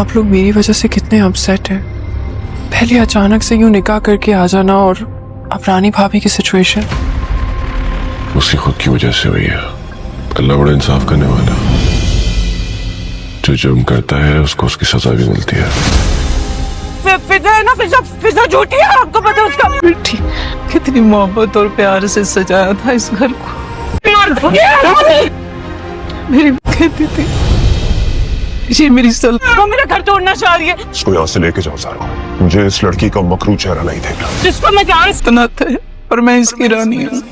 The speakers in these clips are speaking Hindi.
आप लोग मेरी वजह से कितने अपसेट हैं। पहले अचानक से यूं निकाह करके आ जाना और अब रानी भाभी की सिचुएशन। उसकी खुद की वजह से हुई है। अल्लाह बड़ा इंसाफ करने वाला, जो जुर्म करता है उसको उसकी सजा भी मिलती है। फिजा है ना, फिजा झूठी है, आपको पता है उसका। बेटी कितनी मोहब्बत और प्यार से सजाया था इस घर को। मेरी कहती थी ये मेरी वो मेरा घर तोड़ना चाह रही है। इसको यहाँ से लेके जाओ सारा। मुझे इस लड़की का मकरू चेहरा नहीं देखना। जिसको मैं जान तनात है और मैं इसकी रानी हूँ।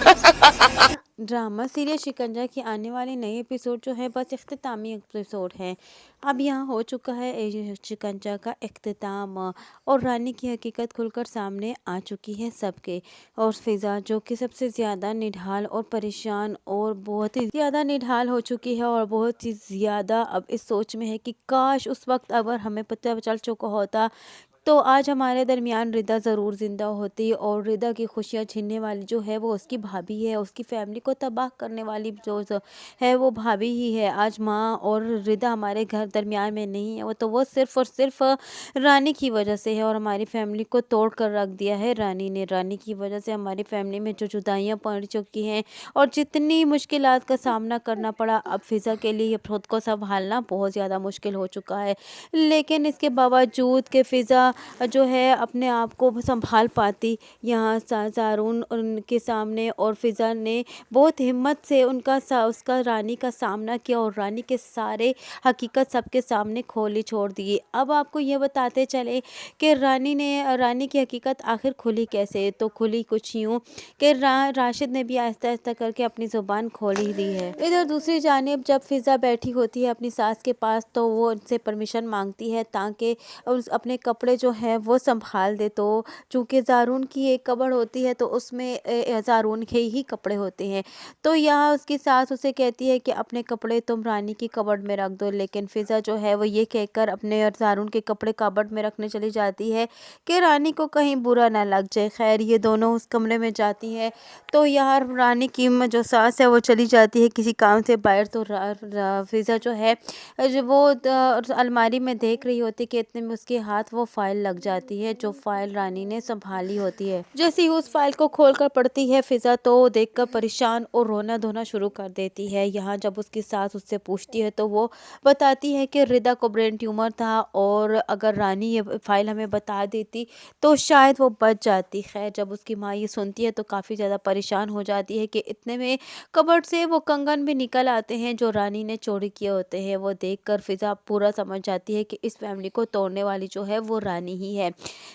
ड्रामा सीरियल शिकंजा की आने वाली नई एपिसोड जो है बस इख्तितामी एपिसोड है। अब यहाँ हो चुका है शिकंजा का इख्तिताम और रानी की हकीकत खुलकर सामने आ चुकी है सबके। और फिज़ा जो कि सबसे ज़्यादा निढाल और परेशान और बहुत ही ज़्यादा निढाल हो चुकी है और बहुत ही ज़्यादा अब इस सोच में है कि काश उस वक्त अगर हमें पता चल चुका होता तो आज हमारे दरमियान रिदा ज़रूर ज़िंदा होती। और रिदा की खुशियाँ छीनने वाली जो है वो उसकी भाभी है, उसकी फैमिली को तबाह करने वाली जो है वो भाभी ही है। आज माँ और रिदा हमारे घर दरमियान में नहीं है, वो तो वो सिर्फ़ और सिर्फ रानी की वजह से है और हमारी फैमिली को तोड़ कर रख दिया है रानी ने। रानी की वजह से हमारी फैमिली में जो जुदाइयाँ पड़ चुकी हैं और जितनी मुश्किलात का सामना करना पड़ा, अब फिज़ा के लिए खुद को संभालना बहुत ज़्यादा मुश्किल हो चुका है। लेकिन इसके बावजूद कि फिज़ा जो है अपने आप को संभाल पाती यहाँ ज़ारून उनके सामने, और फिज़ा ने बहुत हिम्मत से उसका रानी का सामना किया और रानी के सारे हकीकत सबके सामने खोली छोड़ दी। अब आपको ये बताते चले कि रानी की हकीकत आखिर खुली कैसे। तो खुली कुछ यूँ कि राशिद ने भी आहिस्ता आहिस्ता करके अपनी ज़ुबान खोल ही दी है। इधर दूसरी जानिब जब फिज़ा बैठी होती है अपनी सास के पास तो वो उनसे परमिशन मांगती है ताकि अपने कपड़े जो है वो संभाल दे। तो चूँकि ज़ारून की एक कबड़ होती है तो उसमें ज़ारून के ही कपड़े होते हैं। तो यहाँ उसकी सास उसे कहती है कि अपने कपड़े तुम रानी की कबड़ में रख दो, लेकिन फिज़ा जो है वो ये कहकर अपने और ज़ारून के कपड़े कबड़ में रखने चली जाती है कि रानी को कहीं बुरा ना लग जाए। खैर ये दोनों उस कमरे में जाती है तो यहाँ रानी की जो सास है वो चली जाती है किसी काम से बाहर। तो फिज़ा जो है वो अलमारी में देख रही होती कि इतने में उसके हाथ वो फाइल लग जाती है जो फाइल रानी ने संभाली होती है। जैसे ही उस फाइल को खोलकर पढ़ती है फिज़ा तो देखकर परेशान और रोना धोना शुरू कर देती है। यहाँ जब उसकी सास उससे पूछती है तो वो बताती है कि रिदा को ब्रेन ट्यूमर था और अगर रानी ये फाइल हमें बता देती तो शायद वो बच जाती। खैर जब उसकी माँ ये सुनती है तो काफ़ी ज़्यादा परेशान हो जाती है कि इतने में कबर्ड से वो कंगन भी निकल आते हैं जो रानी ने चोरी किए होते हैं। वो देखकर फिज़ा पूरा समझ जाती है कि इस फैमिली को तोड़ने वाली जो है वो रानी ही है।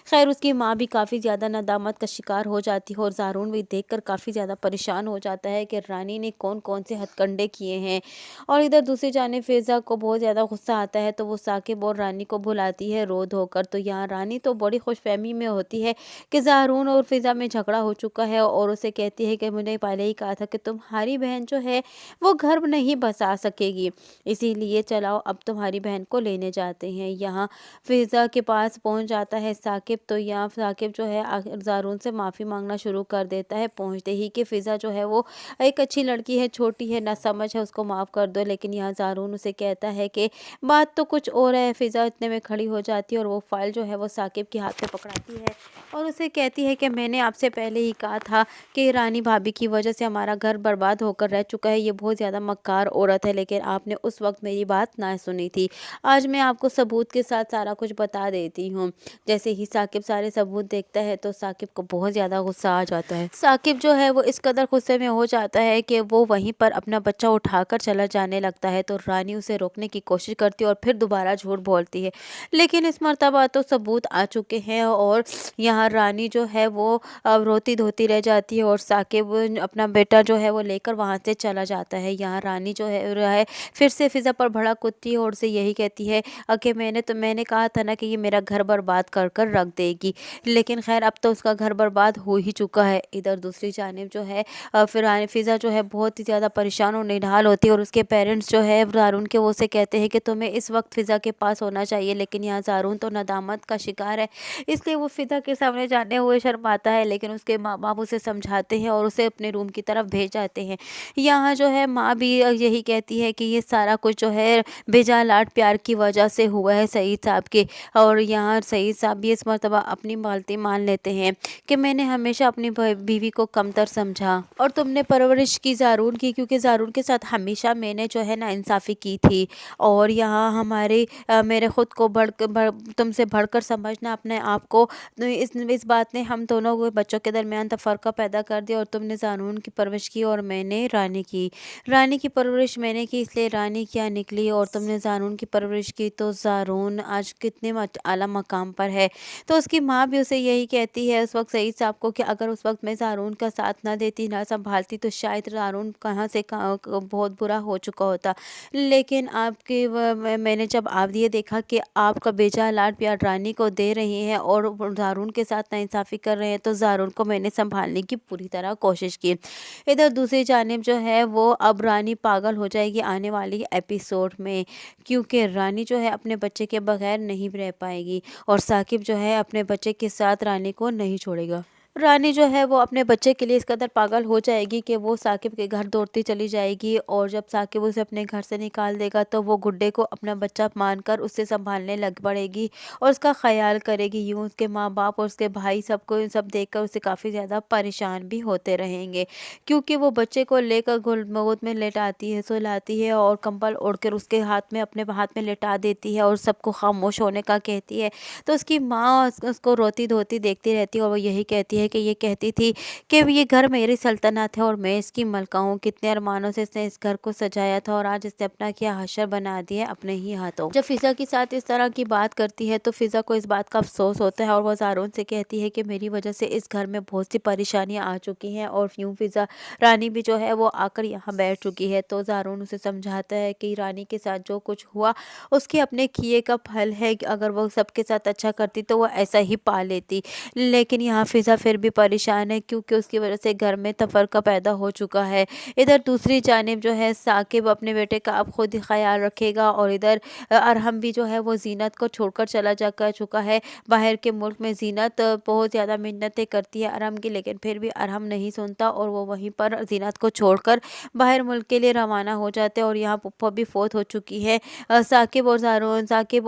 खैर उसकी माँ भी काफ़ी ज़्यादा नदामत का शिकार हो जाती है और ज़ारून भी देखकर काफ़ी ज़्यादा परेशान हो जाता है कि रानी ने कौन कौन से हथकंडे किए हैं। और इधर दूसरी जानिब फिज़ा को बहुत ज़्यादा गुस्सा आता है तो वो साकिब और रानी को बुलाती है रो धोकर। तो यहाँ रानी तो बड़ी खुशफहमी में होती है कि ज़ारून और फिज़ा में झगड़ा हो चुका है और उसे कहती है कि मैंने पहले ही कहा था कि तुम्हारी बहन जो है वो घर नहीं बसा सकेगी, इसीलिए चलाओ अब तुम्हारी बहन को लेने जाते हैं। यहाँ फिज़ा के पास पहुंच जाता है साकिब। तो यहाँ साकिब जो है ज़ारून से माफ़ी मांगना शुरू कर देता है पहुंचते ही कि फिज़ा जो है वो एक अच्छी लड़की है, छोटी है, ना समझ है, उसको माफ़ कर दो। लेकिन यहाँ ज़ारून उसे कहता है कि बात तो कुछ और है। फिज़ा इतने में खड़ी हो जाती है और वो फाइल जो है वो साकिब के हाथ में पकड़ाती है और उसे कहती है कि मैंने आपसे पहले ही कहा था कि रानी भाभी की वजह से हमारा घर बर्बाद होकर रह चुका है, ये बहुत ज़्यादा मक्कार औरत है, लेकिन आपने उस वक्त मेरी बात ना सुनी थी। आज मैं आपको सबूत के साथ सारा कुछ बता देती हूँ। जैसे ही साकिब सारे सबूत देखता है तो साकिब को बहुत ज़्यादा गुस्सा आ जाता है। साकिब जो है वो इस कदर गुस्से में हो जाता है कि वो वहीं पर अपना बच्चा उठाकर चला जाने लगता है। तो रानी उसे रोकने की कोशिश करती है और फिर दोबारा झूठ बोलती है, लेकिन इस मर्तबा तो सबूत आ चुके हैं और यहाँ रानी जो है वो अब रोती धोती रह जाती है और साकिब अपना बेटा जो है वो लेकर वहाँ से चला जाता है। यहाँ रानी जो है फिर से फिज़ा पर भड़क उठती है और उसे यही कहती है कि मैंने कहा था ना कि ये मेरा घर बर्बाद कर कर रख देगी। लेकिन खैर अब तो उसका घर बर्बाद हो ही चुका है। इधर दूसरी जानिब जो है फिज़ा जो है बहुत ही ज़्यादा परेशान और निढाल होती है और उसके पेरेंट्स जो है ज़ारून के वो उसे कहते हैं कि तुम्हें इस वक्त फ़िज़ा के पास होना चाहिए। लेकिन यहाँ ज़ारून तो नदामत का शिकार है, इसलिए वो फ़िज़ा के सामने जाने हुए शर्माता है। लेकिन उसके माँ बाप उसे समझाते हैं और उसे अपने रूम की तरफ भेज जाते हैं। यहाँ जो है माँ भी यही कहती है कि ये सारा कुछ जो है बेजा लाड प्यार की वजह से हुआ है सईद साहब के। और यहाँ सईद साहब भी इस मर्तबा अपनी गलती मान लेते हैं कि मैंने हमेशा अपनी बीवी को कमतर समझा और तुमने परवरिश की ज़ारून की, क्योंकि ज़ारून के साथ हमेशा मैंने जो है ना इंसाफ़ी की थी। और यहाँ मेरे ख़ुद को तुमसे बढ़कर समझना अपने आप को, तो इस बात ने हम दोनों को बच्चों के दरमियान तफ़र्क़ा पैदा कर दिया। और तुमने ज़ारून की परवरिश की और मैंने रानी की परवरिश मैंने की, इसलिए रानी क्या निकली। और तुमने ज़ारून की परवरिश की तो ज़ारून आज कितने आला मकाम पर है। तो उसकी माँ भी उसे यही कहती है उस वक्त सईद साहब को कि अगर उस वक्त मैं ज़ारून का साथ ना देती, ना संभालती, तो शायद ज़ारून कहाँ से कहाँ बहुत बुरा हो चुका होता। लेकिन मैंने जब आप ये देखा कि आपका बेजा लाड प्यार रानी को दे रही हैं और ज़ारून के साथ नाइंसाफ़ी कर रहे हैं, तो ज़ारून को मैंने संभालने की पूरी तरह कोशिश की। इधर दूसरी जानिब जो है वो अब रानी पागल हो जाएगी आने वाली एपिसोड में, क्योंकि रानी जो है अपने बच्चे के बगैर नहीं रह पाएगी और साकिब जो है अपने बच्चे के साथ रानी को नहीं छोड़ेगा। रानी जो है वो अपने बच्चे के लिए इस कदर पागल हो जाएगी कि वो साकिब के घर दौड़ती चली जाएगी। और जब साकिब उसे अपने घर से निकाल देगा तो वो गुड्डे को अपना बच्चा मानकर उससे संभालने लग पड़ेगी और उसका ख्याल करेगी। यूँ उसके माँ बाप और उसके भाई सबको सब देखकर उसे काफ़ी ज़्यादा परेशान भी होते रहेंगे, क्योंकि वो बच्चे को लेकर गोद में लेटाती है, सुलाती है और कंबल ओढ़कर उसके अपने हाथ में लेटा देती है और सबको खामोश होने का कहती है। तो उसकी माँ उसको रोती धोती देखती रहती है और वो यही कहती है कि ये कहती थी कि ये घर मेरी सल्तनत है और मैं इसकी मलका हूँ। कितने अरमानों से इसने इस घर को सजाया था और आज इसने अपना किया हशर बना दिया अपने ही हाथों। जब फ़िज़ा के साथ इस तरह की बात करती है तो फ़िज़ा को इस बात का अफसोस होता है और वह ज़ारून से कहती है कि मेरी वजह से इस घर में बहुत सी परेशानियाँ आ चुकी हैं और यूँ फ़िज़ा रानी भी जो है वो आकर यहाँ बैठ चुकी है। तो ज़ारून उसे समझाता है कि रानी के साथ जो कुछ हुआ उसके अपने किए का फल है, कि अगर वो सबके साथ अच्छा करती तो वो ऐसा ही पा लेती। लेकिन यहाँ फ़िज़ा फिर भी परेशान है, क्योंकि उसकी वजह से घर में तफरका पैदा हो चुका है। इधर दूसरी जानिब जो है साकिब अपने बेटे का अब खुद ही ख्याल रखेगा और इधर अरहम भी जो है वो जीनत को छोड़कर चला जा कर चुका है बाहर के मुल्क में। जीनत बहुत ज़्यादा मिन्नतें करती है अरहम की, लेकिन फिर भी अरहम नहीं सुनता और वो वहीं पर जीनत को छोड़कर बाहर मुल्क के लिए रवाना हो जाते हैं। और यहाँ पुप्पो भी फोत हो चुकी है। साकिब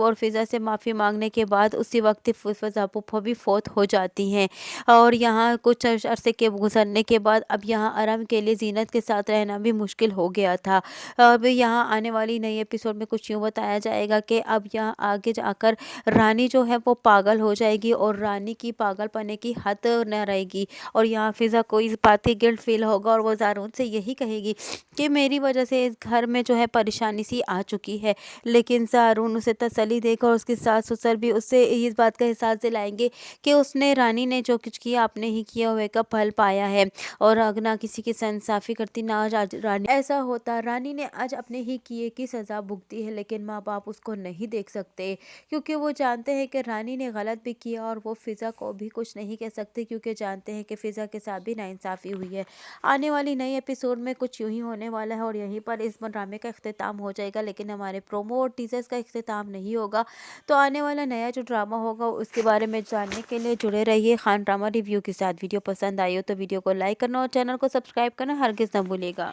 और फ़िज़ा से माफ़ी मांगने के बाद उसी वक्त फ़िज़ा पुप्पो भी फोत हो जाती हैं। और यहाँ कुछ अरसे के गुजरने के बाद अब यहाँ अरहम के लिए जीनत के साथ रहना भी मुश्किल हो गया था। अब यहाँ आने वाली नई एपिसोड में कुछ यूँ बताया जाएगा कि अब यहाँ आगे जाकर रानी जो है वो पागल हो जाएगी और रानी की पागलपने की हद न रहेगी। और यहाँ फ़िज़ा को इस बात की गिल्ट फील होगा और वो ज़ारून से यही कहेगी कि मेरी वजह से इस घर में जो है परेशानी सी आ चुकी है। लेकिन ज़ारून उसे तसल्ली देकर और उसकी सास ससुर भी उससे इस बात का एहसास दिलाएंगे कि रानी ने जो कुछ किया अपने ही किए हुए का फल पाया है और ना किसी की इंसाफ़ी करती ना आज रानी ऐसा होता। रानी ने आज अपने ही किए की सज़ा भुगती है, लेकिन माँ बाप उसको नहीं देख सकते क्योंकि वो जानते हैं कि रानी ने गलत भी किया और वो फ़िज़ा को भी कुछ नहीं कह सकते क्योंकि जानते हैं कि फ़िज़ा के साथ भी नाइंसाफ़ी हुई है। आने वाली नई एपिसोड में कुछ यूँ ही होने वाला है और यहीं पर इस ड्रामे का अख्तिताम हो जाएगा, लेकिन हमारे प्रोमो और टीजर्स का अख्तिताम नहीं होगा। तो आने वाला नया जो ड्रामा होगा उसके बारे में जानने के लिए जुड़े रहिए खान ड्रामा रिव्यू के साथ। वीडियो पसंद आई हो तो वीडियो को लाइक करना और चैनल को सब्सक्राइब करना हरगिज़ ना भूलिएगा।